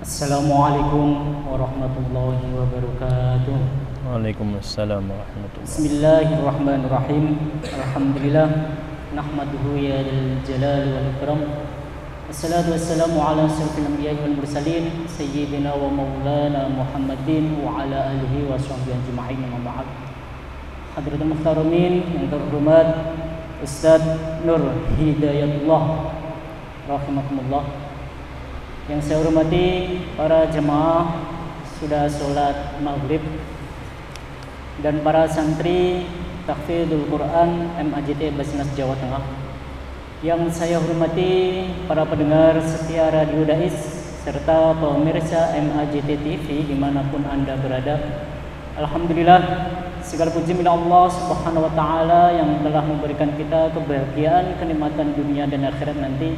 Assalamualaikum warahmatullahi wabarakatuh. Waalaikumsalam warahmatullahi. Bismillahirrahmanirrahim. Alhamdulillah nahmaduhu ya dzal jalali wal ikram. Wassalatu wassalamu ala asyrafil anbiya'i wal mursalin sayyidina wa maulana Muhammadin wa ala alihi wa sahbihi ajma'in. Amma ba'd. Hadratul muhtaramin yang terhormat Ustaz Nur Hidayatullah rahimakumullah. Yang saya hormati para jemaah sudah sholat maghrib dan para santri tahfidzul Quran MAJT Basnas Jawa Tengah. Yang saya hormati para pendengar setia Radio Dais serta pemirsa MAJT TV dimanapun Anda berada. Alhamdulillah, segala puji milik Allah Subhanahu wa taala yang telah memberikan kita kebahagiaan, kenikmatan dunia dan akhirat nanti,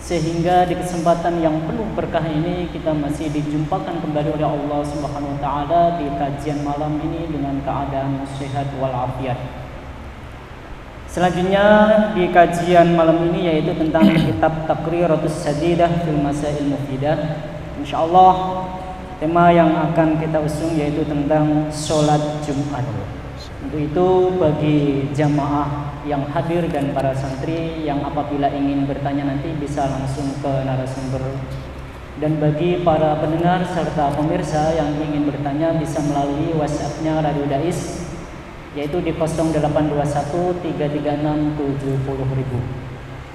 sehingga di kesempatan yang penuh berkah ini kita masih dijumpakan kembali oleh Allah Subhanahu wa taala di kajian malam ini dengan keadaan sehat walafiat. Selanjutnya di kajian malam ini yaitu tentang kitab Taqriratus Sadidah fil Masail Mufidah. Insyaallah tema yang akan kita usung yaitu tentang sholat Jumat. Untuk itu bagi jamaah yang hadir dan para santri yang apabila ingin bertanya nanti bisa langsung ke narasumber, dan bagi para pendengar serta pemirsa yang ingin bertanya bisa melalui WhatsApp-nya Radio Dais yaitu di 082133670000.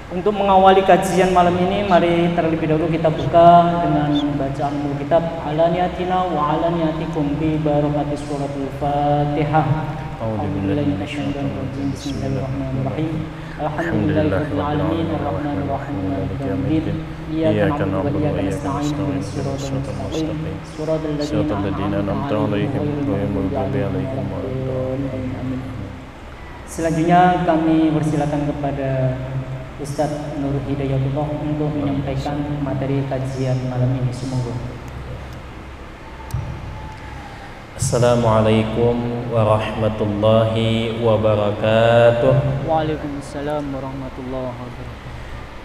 Untuk mengawali kajian malam ini, mari terlebih dahulu kita buka dengan bacaan kitab ala niyatina wa ala niyatikum bi barakati suratul Fatihah. A'udzubillahi minasyaitonir rajim. Bismillahirrahmanirrahim. Alhamdulillahirabbil alamin arrahmanir rahim maliki yaumiddin. Iyyaka na'budu wa iyyaka nasta'in ihdinas siratal mustaqim siratal ladzina an'amta 'alaihim ghairil maghdubi 'alaihim waladdallin. Selanjutnya kami persilakan kepada Ustaz Nur Hidayatullah untuk menyampaikan materi kajian malam ini. Semoga. Assalamualaikum warahmatullahi wabarakatuh. Waalaikumsalam warahmatullahi wabarakatuh.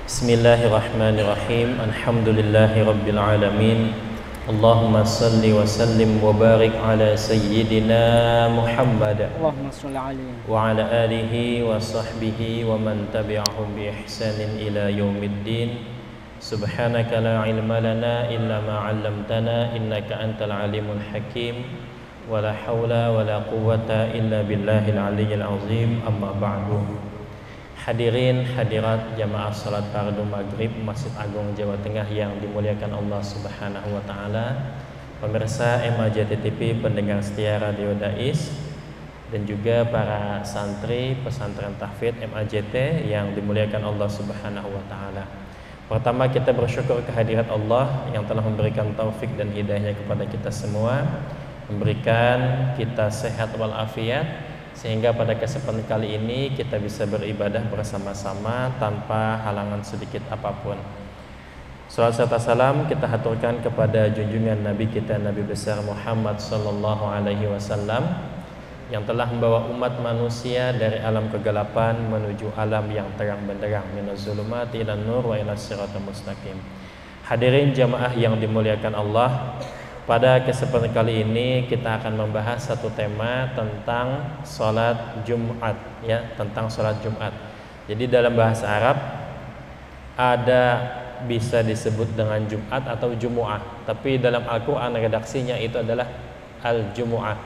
Bismillahirrahmanirrahim. Alhamdulillahi rabbil alamin. Allahumma salli wa sallim wa barik ala sayyidina Muhammad Allahumma salli alaihi wa ala alihi wa sahbihi wa man tabi'ahum bi ihsanin ila yaumiddin. Subhanaka la ilma lana illa ma 'allamtana innaka antal alimul hakim. Wa la haula wa la quwwata illa billahil aliyyil azim. Amma ba'du. Hadirin hadirat jamaah salat fardu maghrib Masjid Agung Jawa Tengah yang dimuliakan Allah Subhanahu wa taala, pemirsa MAJT TV, pendengar setia Radio Dais, dan juga para santri pesantren tahfidz MAJT yang dimuliakan Allah Subhanahu wa taala. Pertama, kita bersyukur kehadirat Allah yang telah memberikan taufik dan hidayahnya kepada kita semua, memberikan kita sehat walafiat, sehingga pada kesempatan kali ini kita bisa beribadah bersama-sama tanpa halangan sedikit apapun. Salawat serta salam kita haturkan kepada junjungan Nabi kita, Nabi besar Muhammad sallallahu alaihi wasallam, yang telah membawa umat manusia dari alam kegelapan menuju alam yang terang benderang, minaz zulumati ilan nur wa ilas siratal mustaqim. Hadirin jamaah yang dimuliakan Allah, pada kesempatan kali ini kita akan membahas satu tema tentang sholat Jumat, ya, tentang sholat Jumat. Jadi dalam bahasa Arab ada bisa disebut dengan Jumat atau Jumu'ah, tapi dalam Al-Quran redaksinya itu adalah Al-Jumu'ah.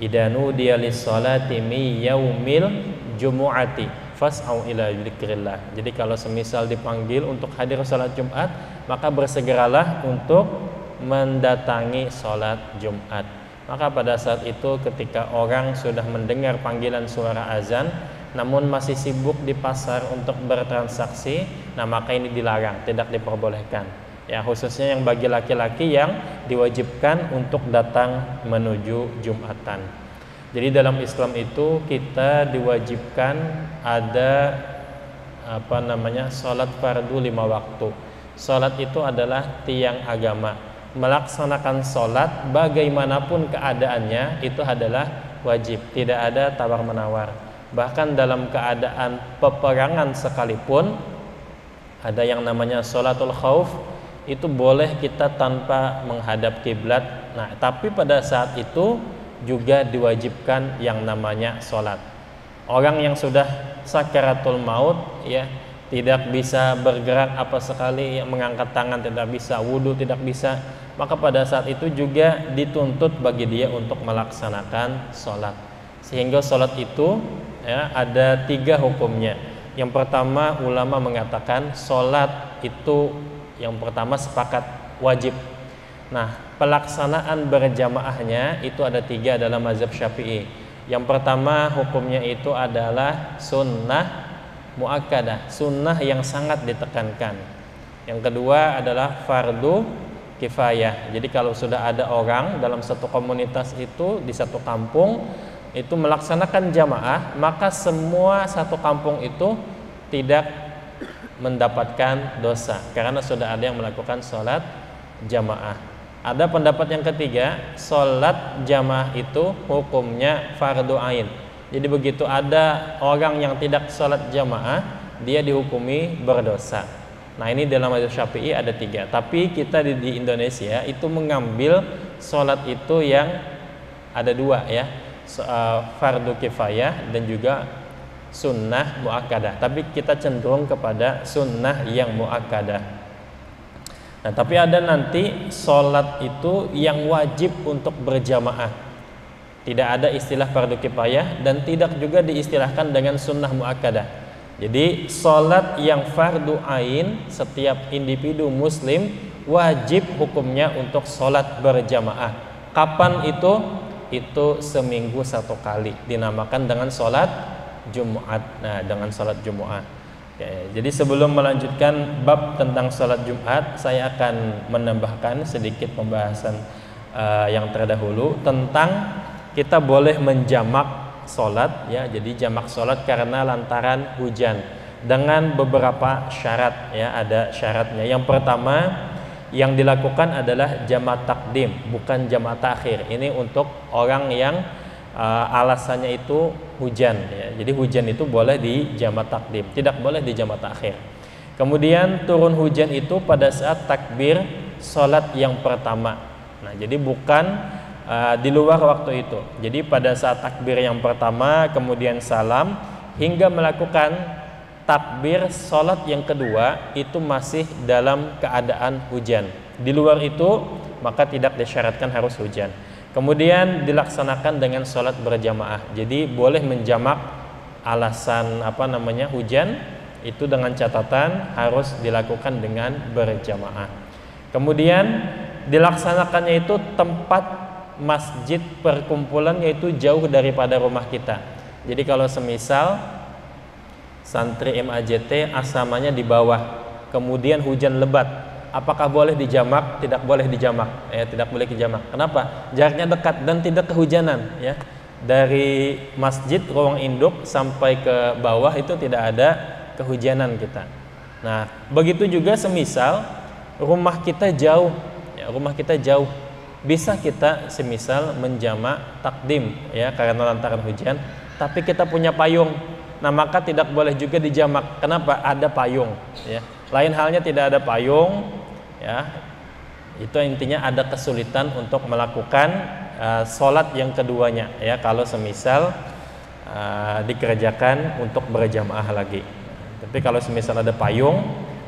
Idza nudiya lis-sholati mi yaumil jumu'ati fas'au ila dzikrillah. Jadi kalau semisal dipanggil untuk hadir sholat Jumat, maka bersegeralah untuk mendatangi sholat Jumat. Maka pada saat itu ketika orang sudah mendengar panggilan suara azan namun masih sibuk di pasar untuk bertransaksi, nah maka ini dilarang, tidak diperbolehkan. Ya, khususnya yang bagi laki-laki yang diwajibkan untuk datang menuju Jumatan. Jadi dalam Islam itu kita diwajibkan ada sholat fardu 5 waktu. Sholat itu adalah tiang agama. Melaksanakan sholat bagaimanapun keadaannya itu adalah wajib, tidak ada tawar menawar. Bahkan dalam keadaan peperangan sekalipun ada yang namanya sholatul khauf, itu boleh kita tanpa menghadap kiblat. Nah, tapi pada saat itu juga diwajibkan yang namanya sholat. Orang yang sudah sakaratul maut, ya, tidak bisa bergerak apa sekali, mengangkat tangan tidak bisa, wudhu tidak bisa, maka pada saat itu juga dituntut bagi dia untuk melaksanakan sholat. Sehingga sholat itu, ya, ada 3 hukumnya. Yang pertama, ulama mengatakan sholat itu yang pertama sepakat wajib. Nah, pelaksanaan berjamaahnya itu ada 3 dalam mazhab Syafi'i. Yang pertama hukumnya itu adalah sunnah muakkadah, sunnah yang sangat ditekankan. Yang kedua adalah fardu kifayah. Jadi kalau sudah ada orang dalam satu komunitas itu, di satu kampung itu melaksanakan jamaah, maka semua satu kampung itu tidak mendapatkan dosa karena sudah ada yang melakukan sholat jamaah. Ada pendapat yang ketiga, sholat jamaah itu hukumnya fardu ain. Jadi begitu ada orang yang tidak sholat jamaah, dia dihukumi berdosa. Nah, ini dalam mazhab Syafi'i ada 3. Tapi kita di Indonesia itu mengambil sholat itu yang ada 2, ya, fardu kifayah dan juga sunnah muakkadah. Tapi kita cenderung kepada sunnah yang muakkadah. Nah, tapi ada nanti sholat itu yang wajib untuk berjamaah. Tidak ada istilah fardu kifayah dan tidak juga diistilahkan dengan sunnah muakkadah. Jadi sholat yang fardu ain, setiap individu muslim wajib hukumnya untuk sholat berjamaah. Kapan itu? Itu seminggu 1 kali, dinamakan dengan sholat Jumat. Nah, dengan sholat Jumat. Ya, jadi sebelum melanjutkan bab tentang sholat Jumat, saya akan menambahkan sedikit pembahasan yang terdahulu tentang kita boleh menjamak sholat, ya. Jadi jamak sholat karena lantaran hujan dengan beberapa syarat, ya. Ada syaratnya. Yang pertama yang dilakukan adalah jamak takdim, bukan jamak takhir. Ini untuk orang yang alasannya itu hujan, ya. Jadi hujan itu boleh di jamak takdim, tidak boleh di jamak takhir. Kemudian turun hujan itu pada saat takbir sholat yang pertama. Nah, jadi bukan di luar waktu itu. Jadi pada saat takbir yang pertama, kemudian salam hingga melakukan takbir sholat yang kedua itu masih dalam keadaan hujan. Di luar itu maka tidak disyaratkan harus hujan. Kemudian dilaksanakan dengan sholat berjamaah. Jadi boleh menjamak alasan hujan itu dengan catatan harus dilakukan dengan berjamaah. Kemudian dilaksanakannya itu tempat masjid perkumpulan yaitu jauh daripada rumah kita. Jadi kalau semisal santri MAJT asramanya di bawah, kemudian hujan lebat, apakah boleh dijamak? Tidak boleh dijamak, tidak boleh dijamak. Kenapa? Jaraknya dekat dan tidak kehujanan, ya. Dari masjid ruang induk sampai ke bawah itu tidak ada kehujanan kita. Nah, begitu juga semisal rumah kita jauh, ya, rumah kita jauh, bisa kita semisal menjamak takdim, ya, karena lantaran hujan, tapi kita punya payung. Nah, maka tidak boleh juga dijamak. Kenapa? Ada payung, ya. Lain halnya tidak ada payung, ya. Itu intinya ada kesulitan untuk melakukan sholat yang keduanya, ya, kalau semisal dikerjakan untuk berjamaah lagi. Tapi kalau semisal ada payung,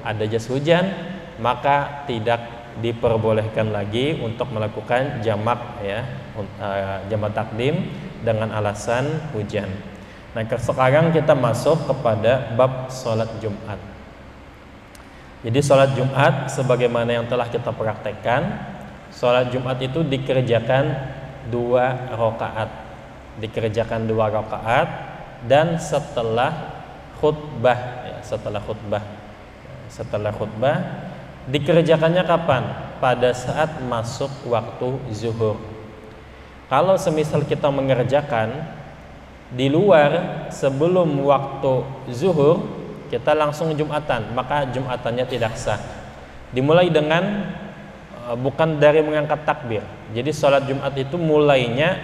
ada jas hujan, maka tidak diperbolehkan lagi untuk melakukan jamak, ya, jamak takdim dengan alasan hujan. Nah, sekarang kita masuk kepada bab sholat Jumat. Jadi sholat Jumat sebagaimana yang telah kita praktekkan, sholat Jumat itu dikerjakan 2 rakaat, dikerjakan 2 rakaat dan setelah khutbah, ya, setelah khutbah dikerjakannya kapan? Pada saat masuk waktu zuhur. Kalau semisal kita mengerjakan di luar sebelum waktu zuhur, kita langsung Jumatan, maka Jumatannya tidak sah. Dimulai dengan bukan dari mengangkat takbir. Jadi sholat Jumat itu mulainya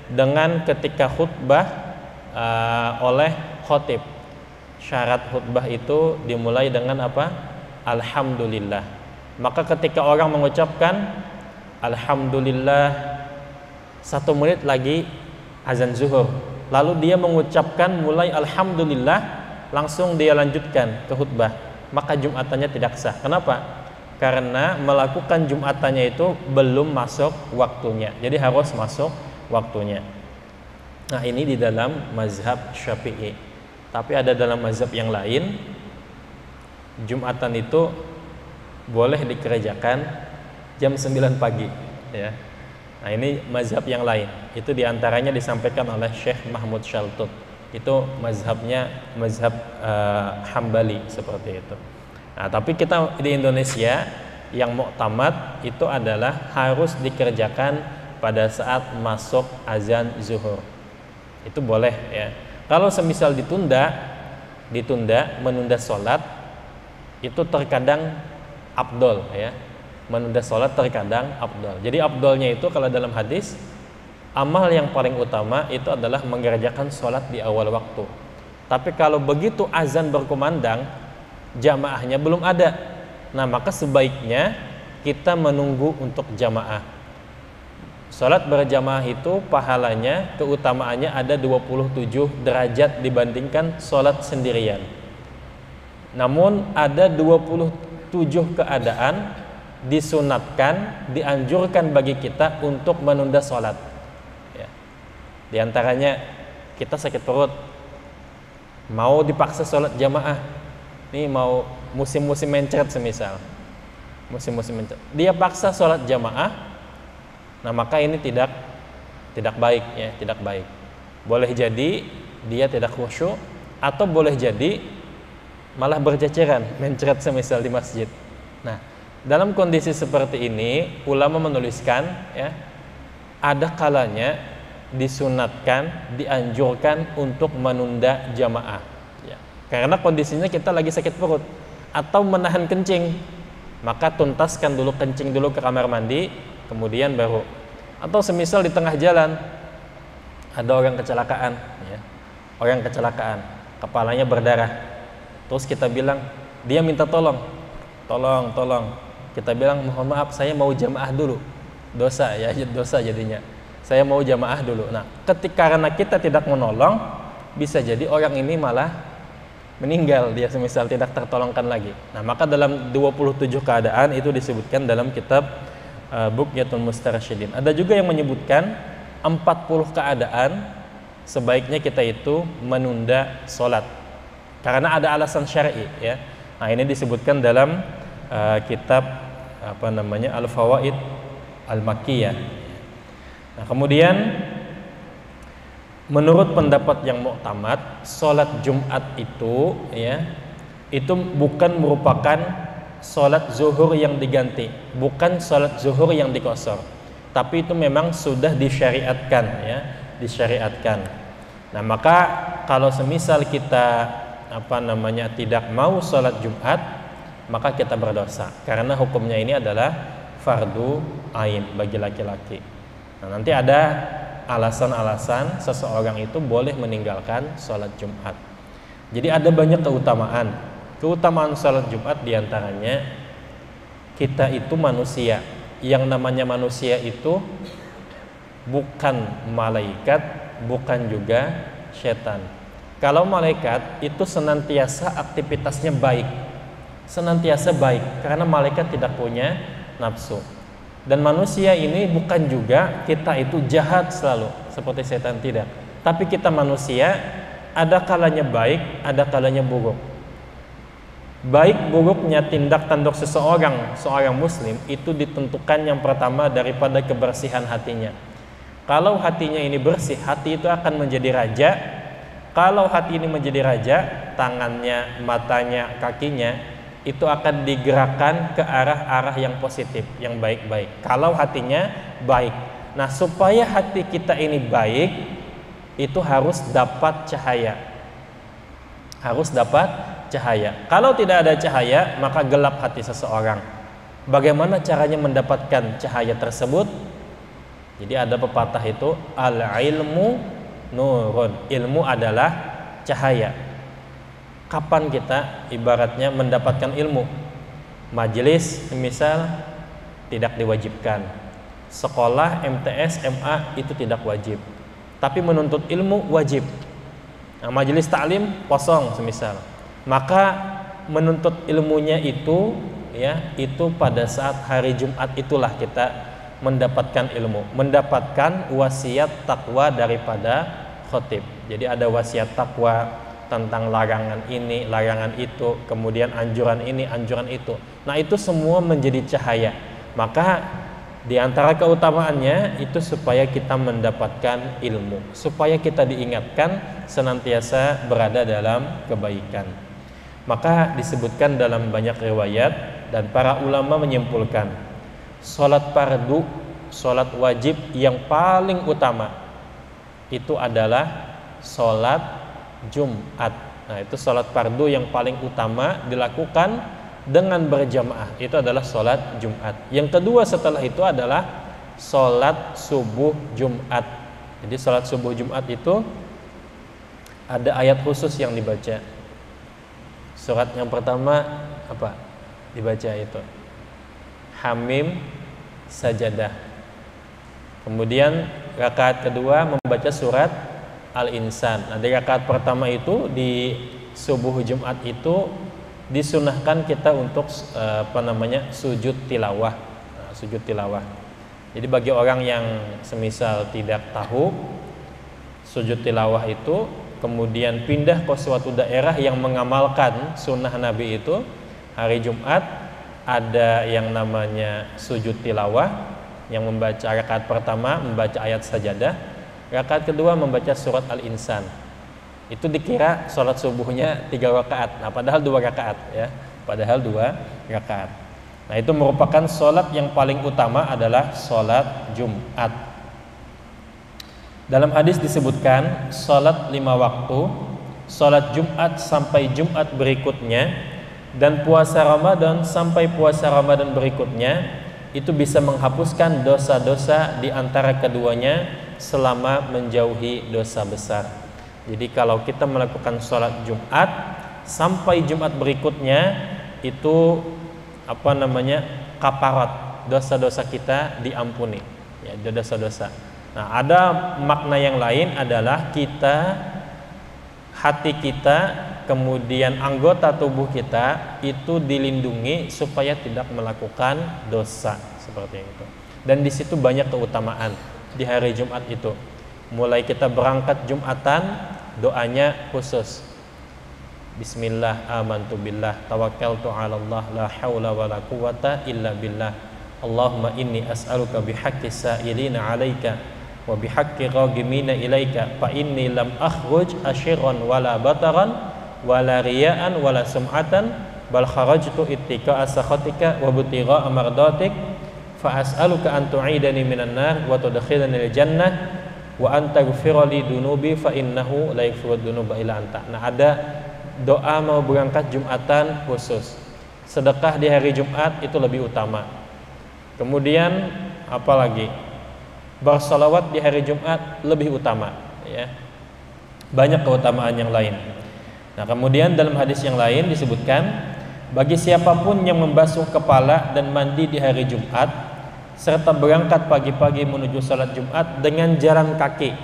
dengan ketika khutbah oleh khotib. Syarat khutbah itu dimulai dengan apa? Alhamdulillah. Maka ketika orang mengucapkan alhamdulillah 1 menit lagi azan zuhur, lalu dia mengucapkan mulai alhamdulillah, langsung dia lanjutkan ke khutbah, maka jumatannya tidak sah. Kenapa? Karena melakukan jumatannya itu belum masuk waktunya, jadi harus masuk waktunya. Nah, ini di dalam mazhab Syafi'i. Tapi ada dalam mazhab yang lain, jumatan itu boleh dikerjakan jam 9 pagi, ya. Nah, ini mazhab yang lain. Itu diantaranya disampaikan oleh Syekh Mahmud Shaltut. Itu mazhabnya mazhab Hambali seperti itu. Nah, tapi kita di Indonesia yang muktamad itu adalah harus dikerjakan pada saat masuk azan zuhur. Itu boleh, ya. Kalau semisal ditunda, menunda sholat, itu terkadang afdol, ya. Menunda sholat terkadang afdol. Jadi afdolnya itu kalau dalam hadis, amal yang paling utama itu adalah mengerjakan sholat di awal waktu. Tapi kalau begitu azan berkumandang, jamaahnya belum ada, nah maka sebaiknya kita menunggu untuk jamaah. Sholat berjamaah itu pahalanya, keutamaannya ada 27 derajat dibandingkan sholat sendirian. Namun ada 27 keadaan disunatkan, dianjurkan bagi kita untuk menunda sholat, ya. Di antaranya kita sakit perut, mau dipaksa sholat jamaah. Ini mau musim-musim mencret semisal, musim-musim mencret, dia paksa sholat jamaah, nah maka ini tidak baik, ya, tidak baik. Boleh jadi dia tidak khusyuk, atau boleh jadi malah berceceran, mencret semisal di masjid. Nah, dalam kondisi seperti ini, ulama menuliskan, ya, ada kalanya disunatkan, dianjurkan untuk menunda jamaah. Karena kondisinya kita lagi sakit perut atau menahan kencing, maka tuntaskan dulu kencing dulu ke kamar mandi, kemudian baru. Atau semisal di tengah jalan ada orang kecelakaan, ya. Orang kecelakaan, kepalanya berdarah. Terus kita bilang, dia minta tolong. Kita bilang, mohon maaf, saya mau jamaah dulu. Dosa, ya, dosa jadinya. Saya mau jamaah dulu. Nah, karena kita tidak menolong, bisa jadi orang ini malah meninggal, dia semisal tidak tertolongkan lagi. Nah, maka dalam 27 keadaan itu disebutkan dalam kitab Bughyatul Mustarsyidin. Ada juga yang menyebutkan 40 keadaan sebaiknya kita itu menunda sholat karena ada alasan syar'i, ya. Nah, ini disebutkan dalam kitab Al-Fawaid Al-Makkiyah. Nah, kemudian menurut pendapat yang muktamad, sholat Jumat itu, ya, itu bukan merupakan sholat zuhur yang diganti, bukan sholat zuhur yang dikosor, tapi itu memang sudah disyariatkan, ya, disyariatkan. Nah, maka kalau semisal kita tidak mau sholat Jumat, maka kita berdosa karena hukumnya ini adalah fardu ain bagi laki-laki. Nah, nanti ada alasan-alasan seseorang itu boleh meninggalkan sholat Jumat. Jadi ada banyak keutamaan sholat Jumat, diantaranya kita itu manusia. Yang namanya manusia itu bukan malaikat, bukan juga setan. Kalau malaikat itu senantiasa aktivitasnya baik, senantiasa baik, karena malaikat tidak punya nafsu. Dan manusia ini bukan juga kita itu jahat selalu seperti setan, tidak. Tapi kita manusia ada kalanya baik, ada kalanya buruk. Baik buruknya tindak tanduk seorang muslim itu ditentukan yang pertama daripada kebersihan hatinya. Kalau hatinya ini bersih, hati itu akan menjadi raja. Kalau hati ini menjadi raja, tangannya, matanya, kakinya itu akan digerakkan ke arah-arah yang positif, yang baik-baik. Kalau hatinya baik. Nah, supaya hati kita ini baik, itu harus dapat cahaya. Harus dapat cahaya. Kalau tidak ada cahaya, maka gelap hati seseorang. Bagaimana caranya mendapatkan cahaya tersebut? Jadi ada pepatah itu, al-ilmu nurun. Ilmu adalah cahaya. Kapan kita ibaratnya mendapatkan ilmu? Majelis misal tidak diwajibkan. Sekolah MTS, MA itu tidak wajib. Tapi menuntut ilmu wajib. Nah, majelis taklim kosong semisal. Maka menuntut ilmunya itu ya, itu pada saat hari Jumat itulah kita mendapatkan ilmu, mendapatkan wasiat takwa daripada khatib. Jadi ada wasiat takwa tentang larangan ini, larangan itu, kemudian anjuran ini, anjuran itu. Nah, itu semua menjadi cahaya. Maka di antara keutamaannya itu supaya kita mendapatkan ilmu, supaya kita diingatkan senantiasa berada dalam kebaikan. Maka disebutkan dalam banyak riwayat dan para ulama menyimpulkan sholat fardu, sholat wajib yang paling utama itu adalah sholat Jumat. Nah, itu sholat fardu yang paling utama dilakukan dengan berjamaah, itu adalah sholat Jumat. Yang kedua setelah itu adalah sholat subuh Jumat. Jadi sholat subuh Jumat itu ada ayat khusus yang dibaca. Surat yang pertama apa? Dibaca itu Hamim Sajadah. Kemudian rakaat kedua membaca surat Al-Insan. Nah, di rakaat pertama itu di subuh Jumat itu disunahkan kita untuk sujud tilawah. Nah, sujud tilawah. Jadi bagi orang yang semisal tidak tahu sujud tilawah itu, kemudian pindah ke suatu daerah yang mengamalkan sunnah Nabi itu, hari Jumat ada yang namanya sujud tilawah, yang membaca rakaat pertama membaca ayat sajadah, rakaat kedua membaca surat Al-Insan. Itu dikira sholat subuhnya 3 rakaat. Nah, padahal 2 rakaat ya. Padahal 2 rakaat. Nah, itu merupakan sholat yang paling utama adalah sholat Jumat. Dalam hadis disebutkan sholat 5 waktu, sholat Jumat sampai Jumat berikutnya, dan puasa Ramadan sampai puasa Ramadan berikutnya, itu bisa menghapuskan dosa-dosa di antara keduanya selama menjauhi dosa besar. Jadi kalau kita melakukan sholat Jumat sampai Jumat berikutnya, itu kafarat, dosa-dosa kita diampuni ya, dosa-dosa. Nah, ada makna yang lain adalah hati kita, kemudian anggota tubuh kita itu dilindungi supaya tidak melakukan dosa seperti itu. Dan di situ banyak keutamaan di hari Jumat itu. Mulai kita berangkat Jumatan, doanya khusus. Bismillah, amantu billah, tawakkaltu 'ala Allah, la haula wala quwata illa billah. Allahumma inni as'aluka bihaqqis sa'ilina 'alaika wa bihaqqi ragimina ilaika, fa inni lam akhruj asyirran wala bataran wala riya'an wala sum'atan, bal kharajtu ittiqa'a sakhatika wa butigha'a mardatik, fa as'aluka an tu'idani minan nar wa tudkhilani al-jannah wa anta ghfirli dunubi fa innahu la yaghfiru dunuba illa anta. Nah, ada doa mau berangkat Jumatan khusus. Sedekah di hari Jumat itu lebih utama. Kemudian apalagi? Bersolawat di hari Jumat lebih utama ya. Banyak keutamaan yang lain. Nah, kemudian dalam hadis yang lain disebutkan, bagi siapapun yang membasuh kepala dan mandi di hari Jumat serta berangkat pagi-pagi menuju salat Jumat dengan jalan kaki,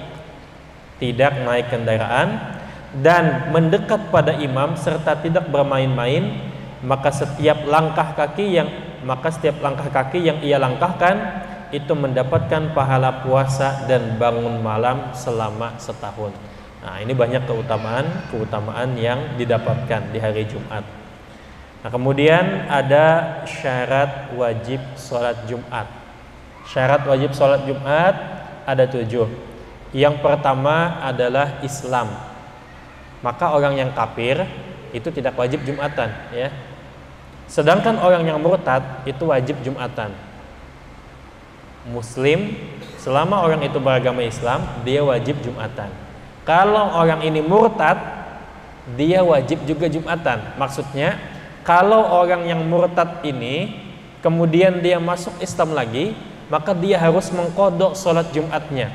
tidak naik kendaraan, dan mendekat pada imam serta tidak bermain-main, maka setiap langkah kaki yang ia langkahkan itu mendapatkan pahala puasa dan bangun malam selama setahun. Nah, ini banyak keutamaan yang didapatkan di hari Jumat. Nah, kemudian ada syarat wajib sholat Jumat. Syarat wajib sholat Jumat ada 7. Yang pertama adalah Islam. Maka orang yang kafir itu tidak wajib Jumatan ya. Sedangkan orang yang murtad itu wajib Jumatan. Muslim selama orang itu beragama Islam, dia wajib Jumatan. Kalau orang ini murtad, dia wajib juga Jumatan. Maksudnya kalau orang yang murtad ini kemudian dia masuk Islam lagi, maka dia harus mengqadha sholat Jumatnya.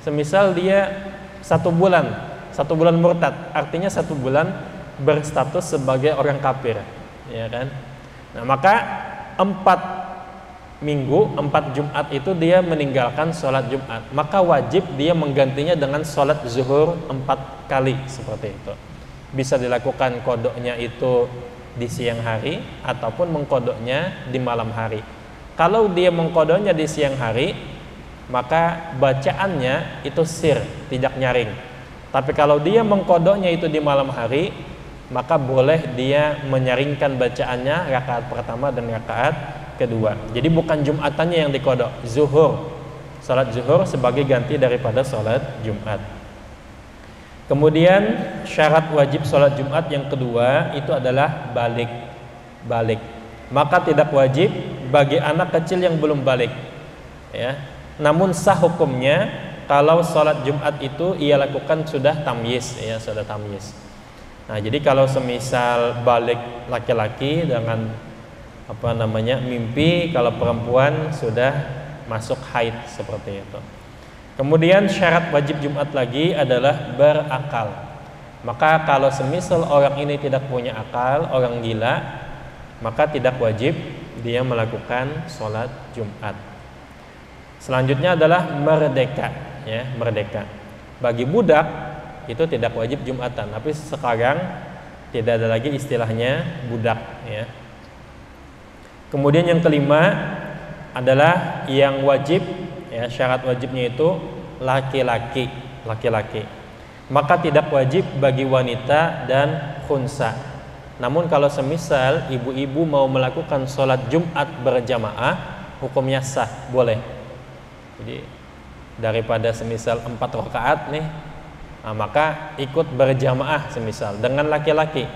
Semisal dia 1 bulan murtad, artinya 1 bulan berstatus sebagai orang kafir, ya kan? Nah, maka 4 minggu, 4 Jumat itu dia meninggalkan sholat Jumat, maka wajib dia menggantinya dengan sholat zuhur 4 kali seperti itu. Bisa dilakukan kodoknya itu di siang hari ataupun mengkodoknya di malam hari. Kalau dia mengkodoknya di siang hari, maka bacaannya itu sir, tidak nyaring. Tapi kalau dia mengkodoknya itu di malam hari, maka boleh dia menyaringkan bacaannya rakaat pertama dan rakaat kedua. Jadi bukan Jumatannya yang dikodok, zuhur, salat zuhur sebagai ganti daripada salat Jumat. Kemudian syarat wajib salat Jumat yang kedua itu adalah balik. Maka tidak wajib bagi anak kecil yang belum balik, ya. Namun sah hukumnya kalau salat Jumat itu ia lakukan sudah tamyiz, ya, sudah tamyiz. Nah, jadi kalau semisal balik laki-laki dengan mimpi, kalau perempuan sudah masuk haid seperti itu. Kemudian syarat wajib Jumat lagi adalah berakal. Maka kalau semisal orang ini tidak punya akal, orang gila, maka tidak wajib dia melakukan sholat Jumat. Selanjutnya adalah merdeka, ya, merdeka. Bagi budak itu tidak wajib Jumatan, tapi sekarang tidak ada lagi istilahnya budak, ya. Kemudian yang kelima adalah yang wajib, ya, syarat wajibnya itu laki-laki. Maka tidak wajib bagi wanita dan khunsa. Namun kalau semisal ibu-ibu mau melakukan sholat Jumat berjamaah, hukumnya sah, boleh. Jadi daripada semisal 4 rakaat nih, maka ikut berjamaah semisal dengan laki-laki.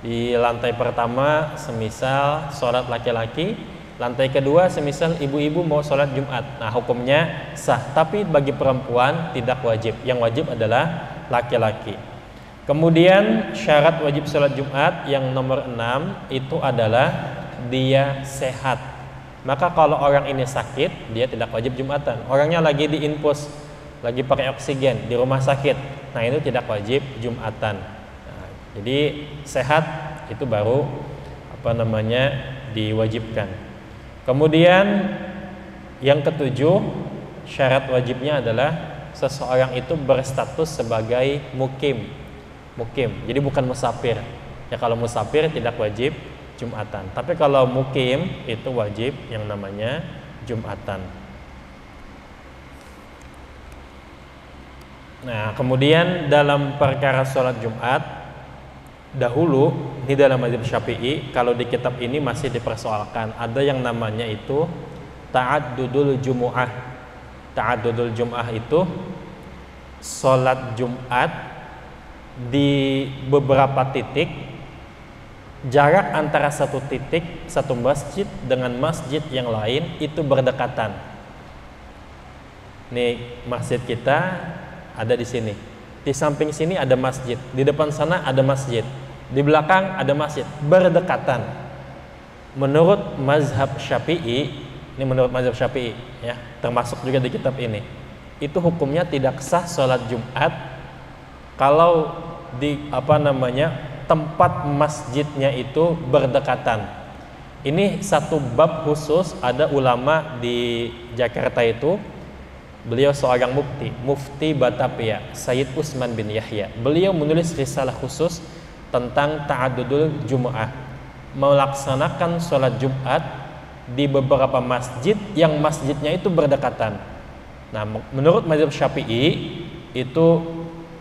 Di lantai pertama semisal sholat laki-laki, lantai kedua semisal ibu-ibu mau sholat Jumat. Nah, hukumnya sah. Tapi bagi perempuan tidak wajib. Yang wajib adalah laki-laki. Kemudian syarat wajib sholat Jumat yang nomor 6 itu adalah dia sehat. Maka kalau orang ini sakit, dia tidak wajib Jumatan. Orangnya lagi di infus, lagi pakai oksigen di rumah sakit, nah itu tidak wajib Jumatan. Nah, jadi sehat itu baru diwajibkan. Kemudian yang ketujuh, syarat wajibnya adalah seseorang itu berstatus sebagai mukim. Jadi bukan musafir. Ya, kalau musafir tidak wajib Jumatan. Tapi kalau mukim itu wajib yang namanya Jumatan. Nah, kemudian dalam perkara sholat Jumat dahulu di dalam mazhab Syafi'i, kalau di kitab ini masih dipersoalkan, ada yang namanya itu ta'addudul jumu'ah. Ta'addudul jumu'ah itu sholat Jumat di beberapa titik, jarak antara satu titik, satu masjid dengan masjid yang lain itu berdekatan. Nih, masjid kita ada di sini. Di samping sini ada masjid, di depan sana ada masjid, di belakang ada masjid, berdekatan. Menurut mazhab Syafi'i, ini menurut mazhab Syafi'i, ya, termasuk juga di kitab ini, itu hukumnya tidak sah sholat Jumat kalau di tempat masjidnya itu berdekatan. Ini satu bab khusus, ada ulama di Jakarta itu, beliau seorang mufti Batavia, Sayyid Utsman bin Yahya. Beliau menulis risalah khusus tentang ta'addudul Jumu'ah, melaksanakan sholat Jumat di beberapa masjid yang masjidnya itu berdekatan. Nah, menurut mazhab Syafi'i itu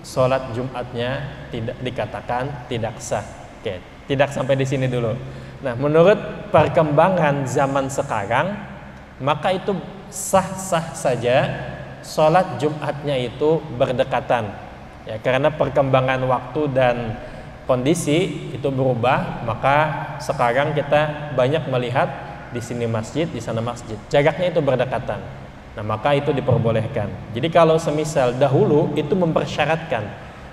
sholat Jumatnya tidak dikatakan tidak sah. Oke, tidak sampai di sini dulu. Nah, menurut perkembangan zaman sekarang, maka itu sah-sah saja sholat Jumatnya itu berdekatan. Ya, karena perkembangan waktu dan kondisi itu berubah, maka sekarang kita banyak melihat di sini masjid, di sana masjid. Jaraknya itu berdekatan. Nah, maka itu diperbolehkan. Jadi kalau semisal dahulu itu mempersyaratkan,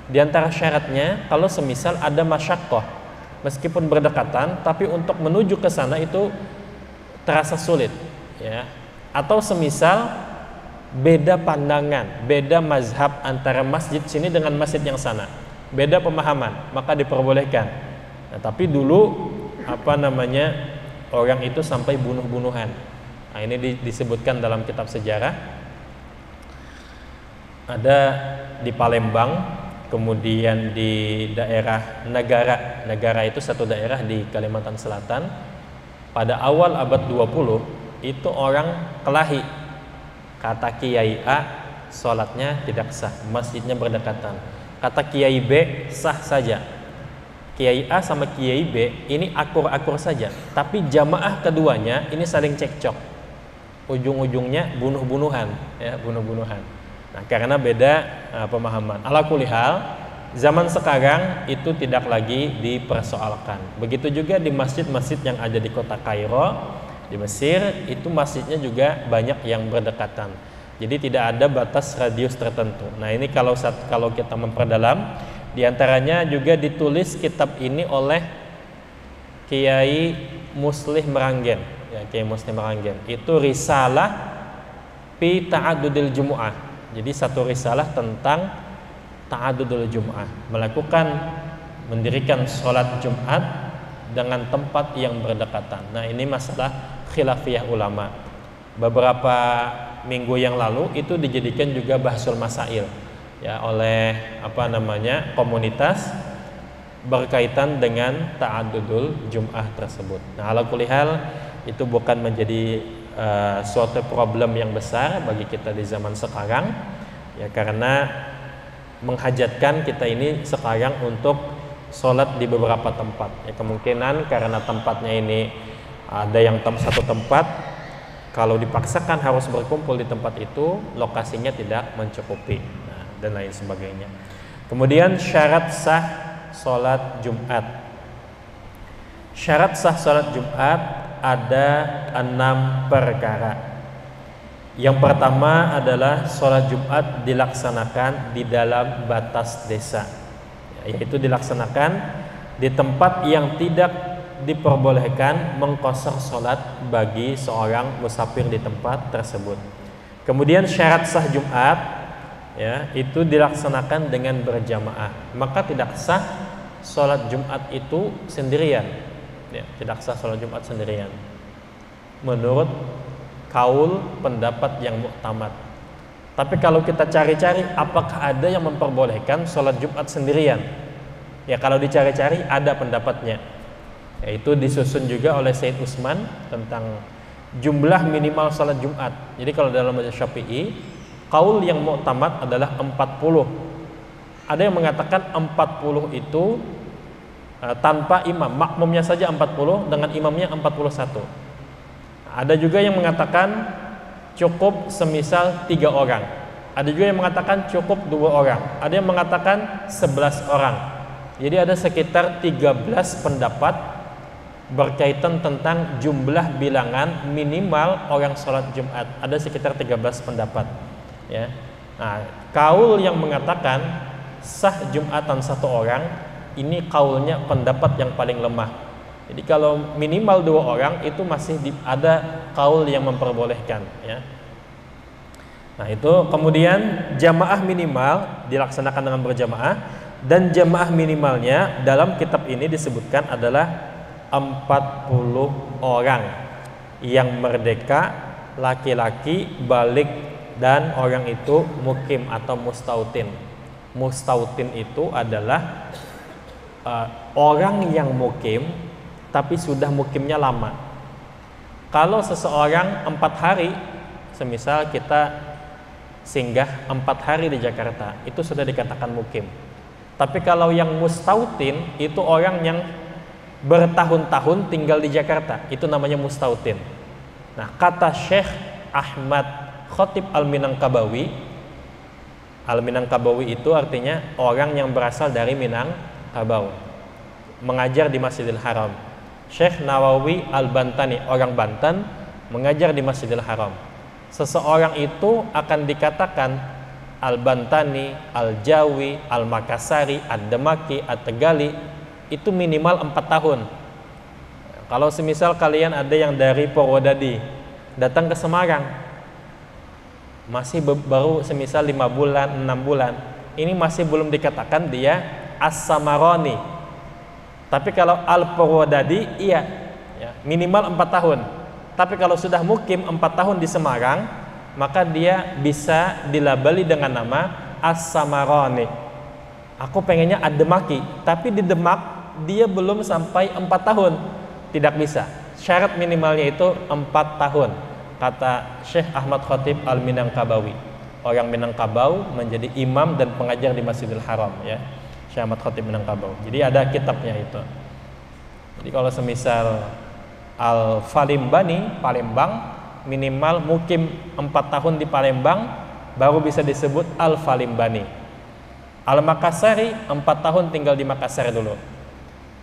di antara syaratnya kalau semisal ada masyaqqah, meskipun berdekatan tapi untuk menuju ke sana itu terasa sulit, ya. Atau semisal beda pandangan, beda mazhab antara masjid sini dengan masjid yang sana, beda pemahaman, maka diperbolehkan. Nah, tapi dulu orang itu sampai bunuh-bunuhan. Nah, ini disebutkan dalam kitab sejarah. Ada di Palembang, kemudian di daerah Negara. Negara itu satu daerah di Kalimantan Selatan. Pada awal abad 20 itu orang kelahi. Kata Kiai A, sholatnya tidak sah, masjidnya berdekatan. Kata Kiai B, sah saja. Kiai A sama Kiai B ini akur-akur saja, tapi jamaah keduanya ini saling cekcok. Ujung-ujungnya bunuh-bunuhan, ya, bunuh-bunuhan. Nah, karena beda pemahaman. Ala kulli hal, zaman sekarang itu tidak lagi dipersoalkan. Begitu juga di masjid-masjid yang ada di kota Kairo, di Mesir, itu masjidnya juga banyak yang berdekatan. Jadi tidak ada batas radius tertentu. Nah, ini kalau kita memperdalam, di antaranya juga ditulis kitab ini oleh Kiai Muslih Meranggen, ya, Kiai Muslih Meranggen. Itu risalah fi ta'addudil jumu'ah. Jadi satu risalah tentang ta'addudul jumu'ah, mendirikan sholat Jumat dengan tempat yang berdekatan. Nah, ini masalah khilafiyah ulama. Beberapa minggu yang lalu itu dijadikan juga bahsul masail, ya, oleh komunitas berkaitan dengan ta'addudul jum'ah tersebut. Nah, ala kulli hal itu bukan menjadi suatu problem yang besar bagi kita di zaman sekarang, ya, karena menghajatkan kita ini sekarang untuk sholat di beberapa tempat, ya, kemungkinan karena tempatnya ini ada yang satu tempat, kalau dipaksakan harus berkumpul di tempat itu, lokasinya tidak mencukupi, nah, dan lain sebagainya. Kemudian syarat sah sholat Jumat. Syarat sah sholat Jumat ada 6 perkara. Yang pertama adalah sholat Jumat dilaksanakan di dalam batas desa, yaitu dilaksanakan di tempat yang tidak diperbolehkan mengqashar sholat bagi seorang musafir di tempat tersebut. Kemudian syarat sah Jumat, ya, itu dilaksanakan dengan berjamaah. Maka tidak sah sholat Jumat itu sendirian, ya, tidak sah sholat Jumat sendirian menurut kaul pendapat yang muktamad. Tapi kalau kita cari-cari, apakah ada yang memperbolehkan sholat Jumat sendirian? Ya, kalau dicari-cari ada pendapatnya, yaitu disusun juga oleh Said Utsman tentang jumlah minimal salat Jumat. Jadi kalau dalam mazhab Syafi'i, qaul yang muktamad adalah 40. Ada yang mengatakan 40 itu tanpa imam, makmumnya saja 40, dengan imamnya 41. Ada juga yang mengatakan cukup semisal 3 orang. Ada juga yang mengatakan cukup 2 orang. Ada yang mengatakan 11 orang. Jadi ada sekitar 13 pendapat berkaitan tentang jumlah bilangan minimal orang sholat Jumat. Ada sekitar 13 pendapat, ya. Nah, kaul yang mengatakan sah Jumatan 1 orang, ini kaulnya pendapat yang paling lemah. Jadi kalau minimal 2 orang itu masih ada kaul yang memperbolehkan, ya. Nah, itu kemudian jamaah minimal dilaksanakan dengan berjamaah, dan jamaah minimalnya dalam kitab ini disebutkan adalah 40 orang yang merdeka, laki-laki, balik, dan orang itu mukim atau mustautin. Mustautin itu adalah orang yang mukim tapi sudah mukimnya lama. Kalau seseorang 4 hari, semisal kita singgah 4 hari di Jakarta, itu sudah dikatakan mukim. Tapi kalau yang mustautin itu orang yang bertahun-tahun tinggal di Jakarta, itu namanya mustautin. Nah, kata Syekh Ahmad Khatib Al-Minangkabawi, Al-Minangkabawi itu artinya orang yang berasal dari Minangkabau, mengajar di Masjidil Haram. Syekh Nawawi Al-Bantani, orang Banten, mengajar di Masjidil Haram. Seseorang itu akan dikatakan Al-Bantani, Al-Jawi, Al-Makassari, Ad-Demaki, At-Tegali, itu minimal 4 tahun. Kalau semisal kalian ada yang dari Purwodadi datang ke Semarang, masih baru semisal 5 bulan, 6 bulan, ini masih belum dikatakan dia As-Samaroni. Tapi kalau Al-Purwodadi, iya, ya, minimal 4 tahun. Tapi kalau sudah mukim 4 tahun di Semarang, maka dia bisa dilabeli dengan nama As-Samarani. Aku pengennya Ad-Demaki, tapi di Demak dia belum sampai 4 tahun. Tidak bisa. Syarat minimalnya itu 4 tahun. Kata Syekh Ahmad Khatib Al-Minangkabawi. Orang Minangkabau menjadi imam dan pengajar di Masjidil Haram, ya. Syekh Ahmad Khatib Minangkabau. Jadi ada kitabnya itu. Jadi kalau semisal Al-Falimbani, Palembang, minimal mukim 4 tahun di Palembang baru bisa disebut Al-Falimbani. Al-Makassari 4 tahun tinggal di Makassar dulu.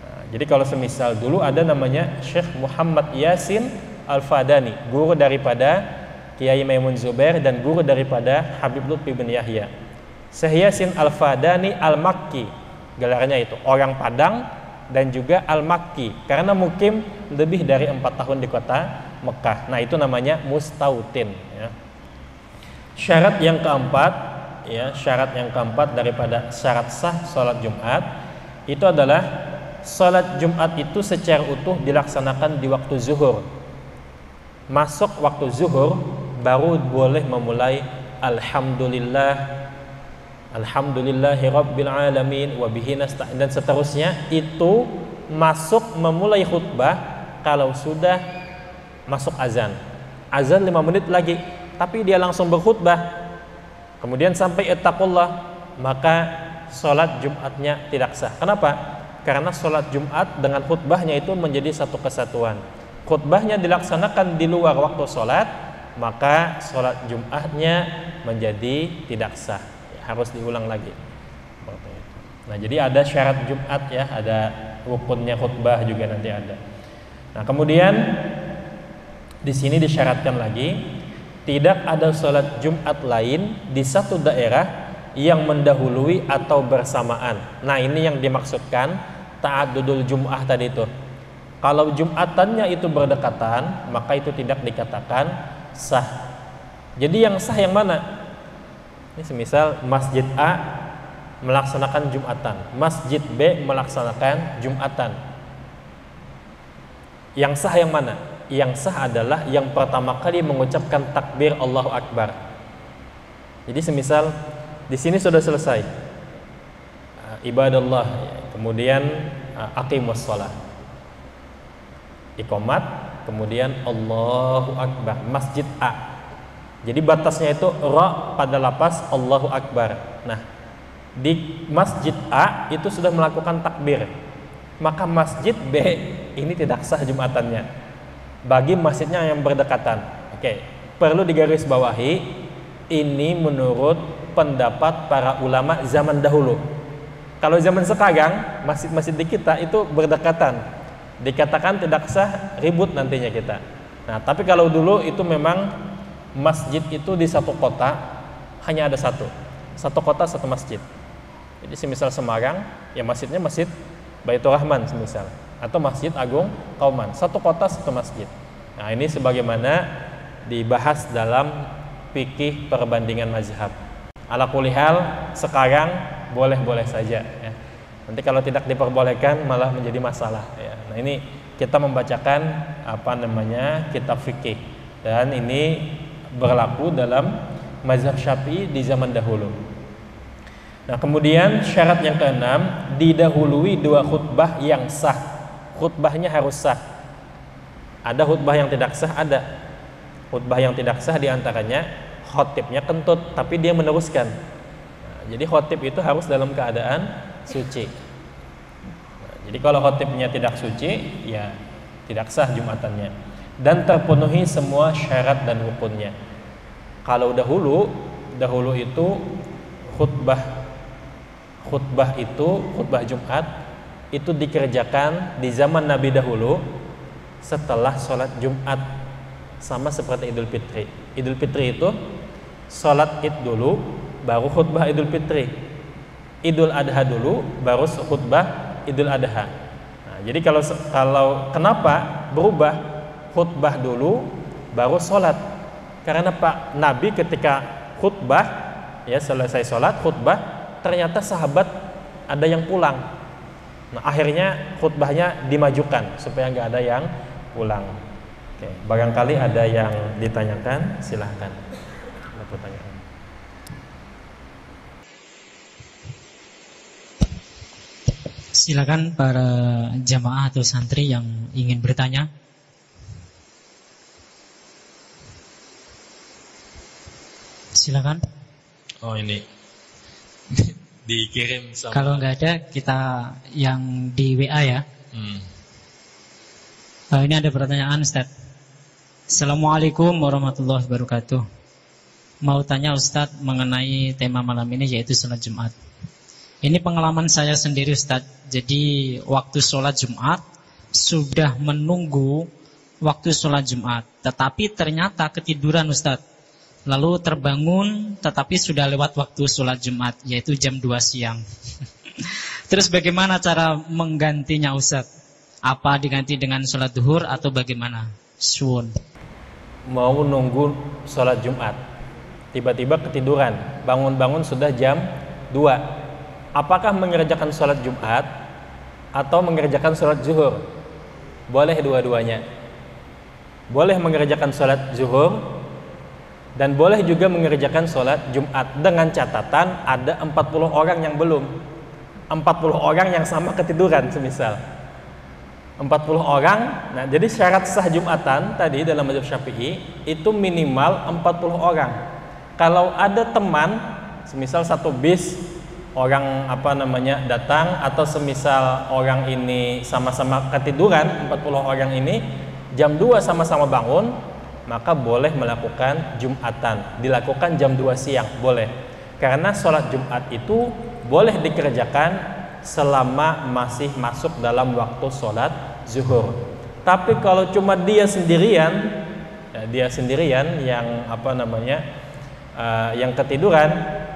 Nah, jadi kalau semisal dulu ada namanya Syekh Muhammad Yasin Al-Fadani, guru daripada Kiai Maimun Zubair dan guru daripada Habib Lutfi bin Yahya. Syekh Yasin Al-Fadani Al-Makki, gelarnya itu orang Padang dan juga Al-Makki, karena mukim lebih dari 4 tahun di kota Mekah. Nah, itu namanya mustautin, ya. Syarat yang keempat, ya, syarat yang keempat daripada syarat sah sholat Jumat itu adalah sholat Jumat itu secara utuh dilaksanakan di waktu zuhur. Masuk waktu zuhur baru boleh memulai Alhamdulillahi Rabbil Alamin wa bihi nasta'in dan seterusnya. Itu masuk memulai khutbah kalau sudah masuk azan 5 menit lagi, tapi dia langsung berkhutbah kemudian sampai ittaqullah, maka sholat Jumatnya tidak sah. Kenapa? Karena sholat Jumat dengan khutbahnya itu menjadi satu kesatuan. Khutbahnya dilaksanakan di luar waktu sholat, maka sholat Jumatnya menjadi tidak sah, harus diulang lagi. Nah, jadi ada syarat Jumat, ya, ada rukunnya khutbah juga nanti ada. Nah, kemudian di sini disyaratkan lagi tidak ada sholat Jumat lain di satu daerah yang mendahului atau bersamaan. Nah, ini yang dimaksudkan ta'addudul Jum'ah tadi itu. Kalau Jumatannya itu berdekatan, maka itu tidak dikatakan sah. Jadi yang sah yang mana? Ini semisal Masjid A melaksanakan Jumatan, Masjid B melaksanakan Jumatan. Yang sah yang mana? Yang sah adalah yang pertama kali mengucapkan takbir Allahu Akbar. Jadi semisal di sini sudah selesai ibadallah, kemudian aqimus shalah, iqamat, kemudian Allahu Akbar, Masjid A. Jadi batasnya itu ra pada lapas Allahu Akbar. Nah, di Masjid A itu sudah melakukan takbir, maka Masjid B ini tidak sah Jumatannya bagi masjidnya yang berdekatan. Oke, perlu digarisbawahi, ini menurut pendapat para ulama zaman dahulu. Kalau zaman sekarang, masjid-masjid di kita itu berdekatan, dikatakan tidak sah, ribut nantinya kita. Nah, tapi kalau dulu itu memang masjid itu di satu kota hanya ada satu kota satu masjid. Jadi semisal Semarang, ya masjidnya Masjid Baitur Rahman semisal, atau Masjid Agung Kauman, satu kota satu masjid. Nah, ini sebagaimana dibahas dalam fikih perbandingan mazhab. Ala kulli hal sekarang boleh-boleh saja, ya. Nanti kalau tidak diperbolehkan malah menjadi masalah, ya. Nah, ini kita membacakan kitab fikih, dan ini berlaku dalam mazhab Syafi'i di zaman dahulu. Nah, kemudian syarat yang keenam, didahului 2 khutbah yang sah. Khutbahnya harus sah. Ada khutbah yang tidak sah, ada. Khutbah yang tidak sah diantaranya khotibnya kentut, tapi dia meneruskan. Nah, jadi khotib itu harus dalam keadaan suci. Nah, jadi kalau khotibnya tidak suci, ya tidak sah Jumatannya. Dan terpenuhi semua syarat dan rukunnya. Kalau dahulu itu khutbah Jumat itu dikerjakan di zaman Nabi dahulu setelah sholat Jumat, sama seperti Idul Fitri. Idul Fitri itu sholat Id dulu, baru khutbah Idul Fitri. Idul Adha dulu, baru khutbah Idul Adha. Nah, jadi kalau kenapa berubah? Khutbah dulu baru sholat, karena Pak Nabi ketika khutbah, ya selesai sholat khutbah, ternyata sahabat ada yang pulang. Nah, akhirnya khutbahnya dimajukan supaya nggak ada yang ulang. Oke, barangkali ada yang ditanyakan, silahkan. Ada pertanyaan. Silakan para jamaah atau santri yang ingin bertanya. Silakan. Oh ini dikirim sama. Kalau nggak ada, kita yang di WA ya. Ini ada pertanyaan, Ustaz. Assalamualaikum warahmatullahi wabarakatuh. Mau tanya Ustaz mengenai tema malam ini, yaitu sholat Jumat. Ini pengalaman saya sendiri, Ustaz. Jadi waktu sholat Jumat sudah menunggu waktu sholat Jumat, tetapi ternyata ketiduran, Ustaz. Lalu terbangun, tetapi sudah lewat waktu sholat Jumat, yaitu jam 2 siang. Terus bagaimana cara menggantinya, Ustaz? Apa diganti dengan sholat duhur atau bagaimana? Suwun. Mau nunggu sholat Jumat, tiba-tiba ketiduran, bangun-bangun sudah jam 2. Apakah mengerjakan sholat Jumat atau mengerjakan sholat zuhur? Boleh dua-duanya. Boleh mengerjakan sholat zuhur dan boleh juga mengerjakan sholat Jumat, dengan catatan ada 40 orang yang belum. 40 orang yang sama ketiduran semisal 40 orang. Nah, jadi syarat sah Jumatan tadi dalam mazhab Syafi'i itu minimal 40 orang. Kalau ada teman, semisal satu bis orang datang, atau semisal orang ini sama-sama ketiduran, 40 orang ini jam 2 sama-sama bangun, maka boleh melakukan Jumatan, dilakukan jam 2 siang, boleh. Karena sholat Jumat itu boleh dikerjakan selama masih masuk dalam waktu sholat zuhur. Tapi kalau cuma dia sendirian yang yang ketiduran,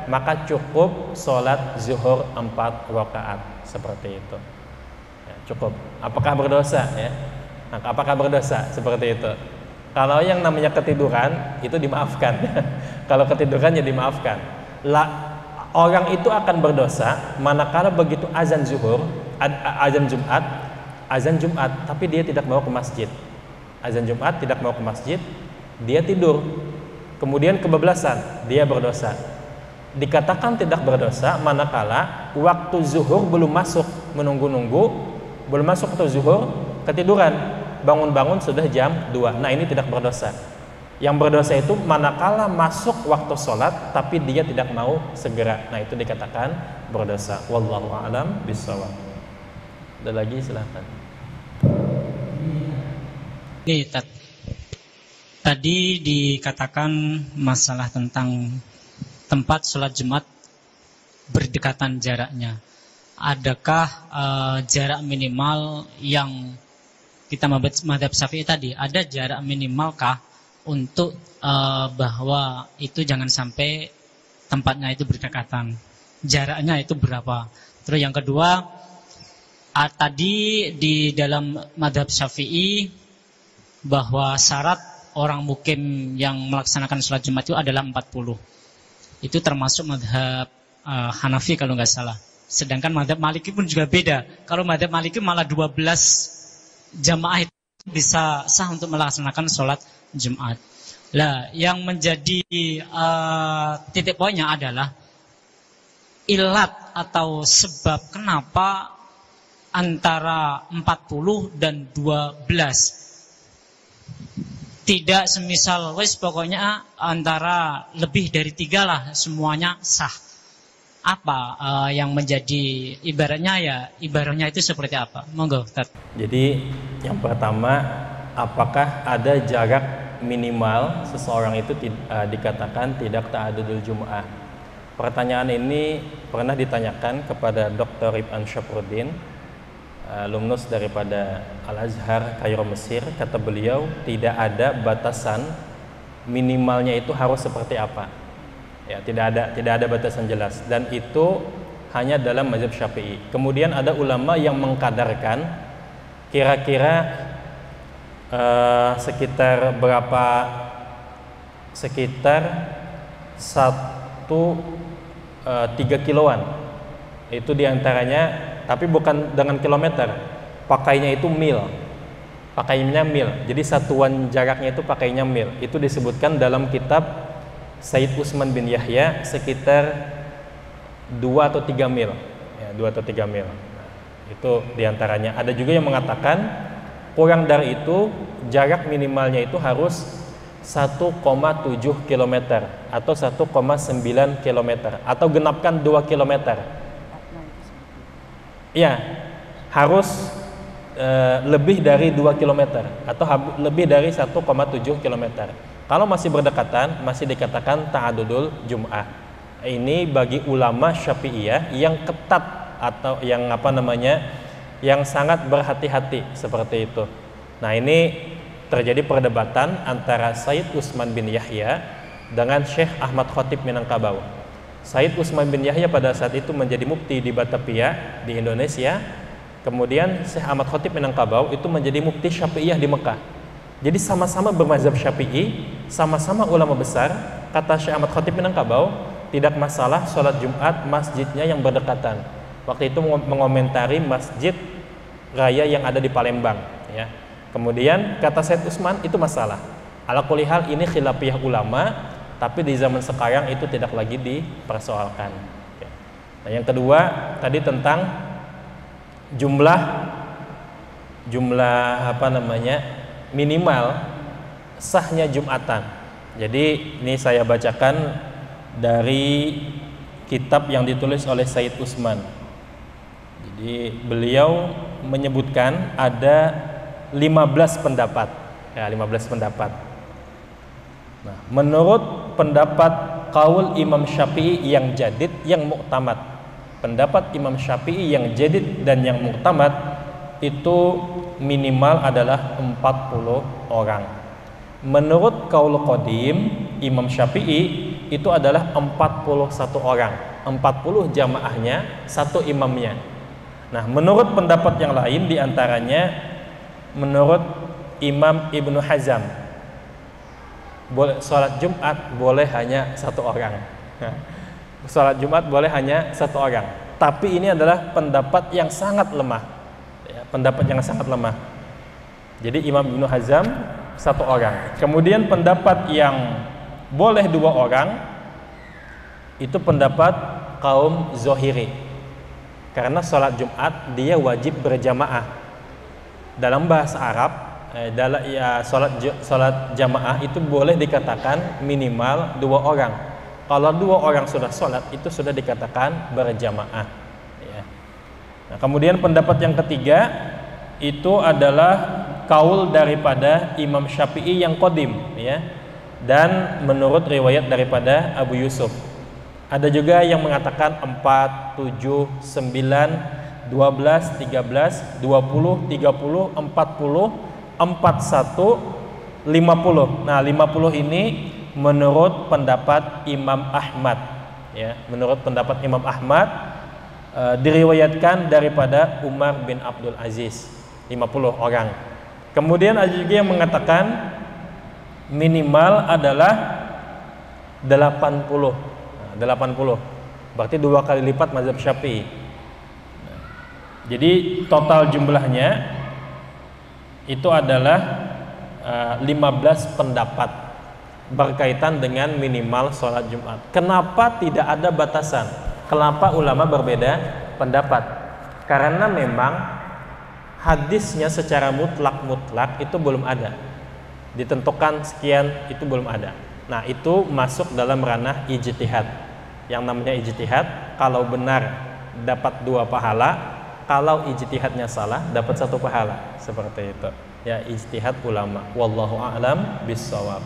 maka cukup sholat zuhur 4 rakaat seperti itu. Ya, cukup. Apakah berdosa? Ya? Apakah berdosa seperti itu? Kalau yang namanya ketiduran itu dimaafkan. Kalau ketiduran ya dimaafkan. Orang itu akan berdosa manakala begitu azan zuhur, azan Jumat, tapi dia tidak mau ke masjid. Azan Jumat tidak mau ke masjid, dia tidur. Kemudian kebablasan, dia berdosa. Dikatakan tidak berdosa manakala waktu zuhur belum masuk, menunggu-nunggu belum masuk waktu zuhur, ketiduran. Bangun-bangun sudah jam 2. Nah, ini tidak berdosa. Yang berdosa itu manakala masuk waktu sholat tapi dia tidak mau segera. Nah, itu dikatakan berdosa. Wallahu a'lam bishawab. Ada lagi, silahkan. Tadi dikatakan masalah tentang tempat sholat Jumat berdekatan jaraknya. Adakah jarak minimal yang kita mazhab Syafi'i tadi, ada jarak minimalkah untuk bahwa itu jangan sampai tempatnya itu berdekatan? Jaraknya itu berapa? Terus yang kedua, tadi di dalam mazhab Syafi'i bahwa syarat orang mukim yang melaksanakan sholat Jumat itu adalah 40. Itu termasuk mazhab Hanafi kalau nggak salah. Sedangkan mazhab Maliki pun juga beda. Kalau mazhab Maliki malah 12 jamaah itu bisa sah untuk melaksanakan sholat Jumat. Lah, yang menjadi titik poinnya adalah ilat atau sebab kenapa antara 40 dan 12 tidak semisal wes pokoknya antara lebih dari 3 lah semuanya sah. Apa yang menjadi ibaratnya itu seperti apa? Monggo, Ustaz. Jadi yang pertama, apakah ada jarak minimal seseorang itu dikatakan tidak ta'adudul Jum'ah? Pertanyaan ini pernah ditanyakan kepada Dr. Ibn Syafruddin, alumnus daripada Al-Azhar Kairo Mesir. Kata beliau, tidak ada batasan minimalnya itu harus seperti apa. Ya, tidak ada batasan jelas, dan itu hanya dalam mazhab Syafi'i. Kemudian ada ulama yang mengkadarkan kira-kira sekitar 3 kiloan. Itu diantaranya, tapi bukan dengan kilometer, pakainya itu mil. pakainya mil. Jadi satuan jaraknya itu pakainya mil. Itu disebutkan dalam kitab Sayyid Utsman bin Yahya sekitar 2 atau 3 mil. Ya, 2 atau 3 mil. Nah, itu diantaranya. Ada juga yang mengatakan kurang dari itu, jarak minimalnya itu harus 1,7 km atau 1,9 km atau genapkan 2 km. Ya, harus lebih dari 2 km atau lebih dari 1,7 km. Kalau masih berdekatan, masih dikatakan ta'adudul jum'ah. Ini bagi ulama Syafi'iyah yang ketat atau yang yang sangat berhati-hati seperti itu. Nah, ini terjadi perdebatan antara Sayyid Utsman bin Yahya dengan Syekh Ahmad Khatib Minangkabau. Sayyid Utsman bin Yahya pada saat itu menjadi mufti di Batavia di Indonesia. Kemudian Syekh Ahmad Khatib Minangkabau itu menjadi mufti Syafi'iyah di Mekah. Jadi sama-sama bermazhab Syafi'i, sama-sama ulama besar. Kata Syekh Ahmad Khatib Minangkabau, tidak masalah sholat Jumat masjidnya yang berdekatan. Waktu itu mengomentari masjid raya yang ada di Palembang, ya. Kemudian kata Sayyid Utsman itu masalah. Ala kulli hal ini khilafiyah ulama, tapi di zaman sekarang itu tidak lagi dipersoalkan. Nah, yang kedua tadi tentang jumlah minimal sahnya Jumatan. Jadi ini saya bacakan dari kitab yang ditulis oleh Sayyid Utsman. Jadi beliau menyebutkan ada 15 pendapat. Ya, 15 pendapat. Nah, menurut pendapat qaul Imam Syafi'i yang jadid, yang mu'tamad, pendapat Imam Syafi'i yang jadid dan yang mu'tamad itu minimal adalah 40 orang. Menurut qaul qadim Imam Syafi'i itu adalah 41 orang, 40 jamaahnya, 1 imamnya. Nah, menurut pendapat yang lain diantaranya menurut Imam Ibnu Hazm, sholat Jumat boleh hanya 1 orang. Sholat Jumat boleh hanya 1 orang. Tapi ini adalah pendapat yang sangat lemah, ya, pendapat yang sangat lemah. Jadi Imam Ibnu Hazm 1 orang. Kemudian pendapat yang boleh 2 orang itu pendapat kaum Zohiri, karena sholat Jumat dia wajib berjamaah. Dalam bahasa Arab, sholat jamaah itu boleh dikatakan minimal 2 orang. Kalau 2 orang sudah sholat itu sudah dikatakan berjamaah, ya. Nah, kemudian pendapat yang ketiga itu adalah kaul daripada Imam Syafi'i yang qadim, ya, dan menurut riwayat daripada Abu Yusuf. Ada juga yang mengatakan 4, 7, 9, 12, 13, 20, 30, 40, 41, 50. Nah, 50 ini menurut pendapat Imam Ahmad, ya, menurut pendapat Imam Ahmad diriwayatkan daripada Umar bin Abdul Aziz 50 orang. Kemudian ada juga yang mengatakan minimal adalah 80. Nah, 80 berarti 2 kali lipat mazhab Syafi'i. Jadi total jumlahnya itu adalah 15 pendapat berkaitan dengan minimal sholat Jumat. Kenapa tidak ada batasan? Kenapa ulama berbeda pendapat? Karena memang hadisnya secara mutlak itu belum ada. Ditentukan sekian itu belum ada. Nah, itu masuk dalam ranah ijtihad. Yang namanya ijtihad, kalau benar dapat 2 pahala, kalau ijtihadnya salah dapat 1 pahala. Seperti itu. Ya, ijtihad ulama. Wallahu a'lam bissawab.